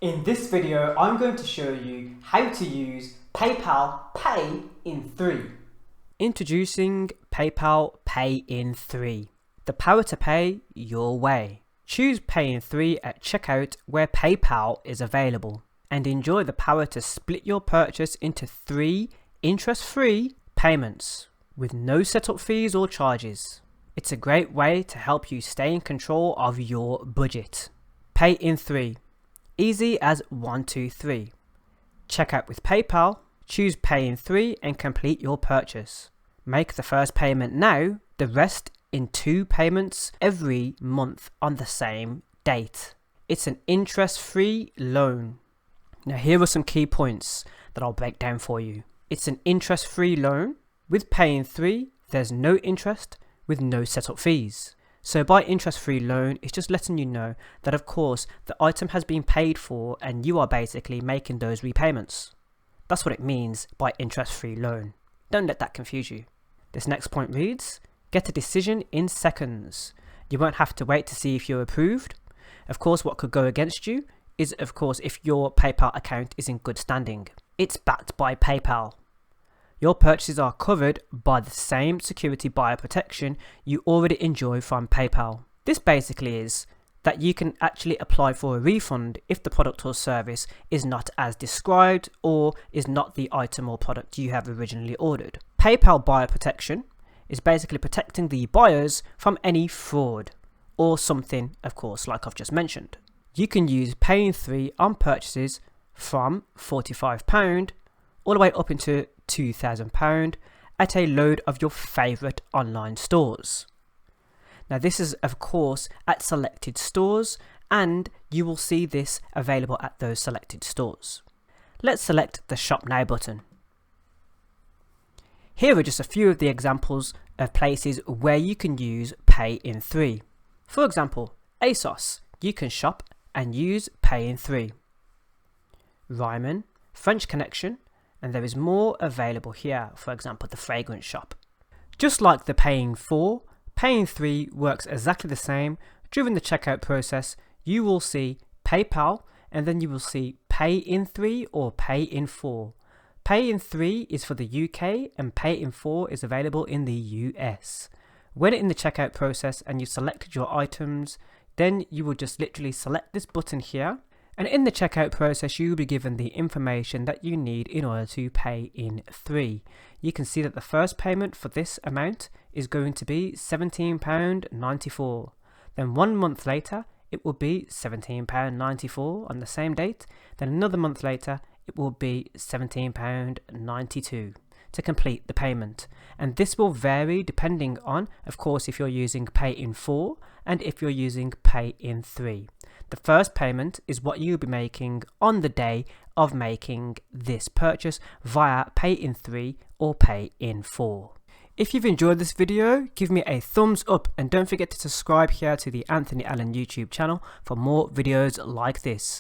In this video, I'm going to show you how to use PayPal Pay in 3. Introducing PayPal Pay in 3. The power to pay your way. Choose Pay in 3 at checkout where PayPal is available and enjoy the power to split your purchase into 3 interest-free payments with no setup fees or charges. It's a great way to help you stay in control of your budget. Pay in 3. Easy as 1, 2, 3. Check out with PayPal, choose Pay in 3 and complete your purchase. Make the first payment now, the rest in 2 payments every month on the same date. It's an interest-free loan. Now here are some key points that I'll break down for you. It's an interest-free loan. With Pay in 3, there's no interest with no setup fees. So by interest-free loan, it's just letting you know that of course the item has been paid for and you are basically making those repayments. That's what it means by interest-free loan. Don't let that confuse you. This next point reads, get a decision in seconds. You won't have to wait to see if you're approved. Of course, what could go against you is of course if your PayPal account is in good standing. It's backed by PayPal. Your purchases are covered by the same security buyer protection you already enjoy from PayPal. This basically is that you can actually apply for a refund if the product or service is not as described or is not the item or product you have originally ordered. PayPal buyer protection is basically protecting the buyers from any fraud or something, of course, like I've just mentioned. You can use Pay in 3 on purchases from £45 all the way up into £2,000 at a load of your favourite online stores. Now this is of course at selected stores and you will see this available at those selected stores. Let's select the Shop Now button. Here are just a few of the examples of places where you can use Pay in 3. For example, ASOS, you can shop and use Pay in 3. Ryman, French Connection, and there is more available here, for example the fragrance shop. Just like the Pay in 4, Pay in 3 works exactly the same. During the checkout process you will see PayPal and then you will see Pay in 3 or Pay in 4. Pay in 3 is for the UK and Pay in 4 is available in the US. When in the checkout process and you selected your items, then you will just literally select this button here. And in the checkout process, you will be given the information that you need in order to Pay in 3. You can see that the first payment for this amount is going to be £17.94. Then 1 month later, it will be £17.94 on the same date. Then another month later, it will be £17.92 to complete the payment. And this will vary depending on, of course, if you're using Pay in 4 and if you're using Pay in 3. The first payment is what you'll be making on the day of making this purchase via Pay in 3 or Pay in 4. If you've enjoyed this video, give me a thumbs up and don't forget to subscribe here to the Anthony Allen YouTube channel for more videos like this.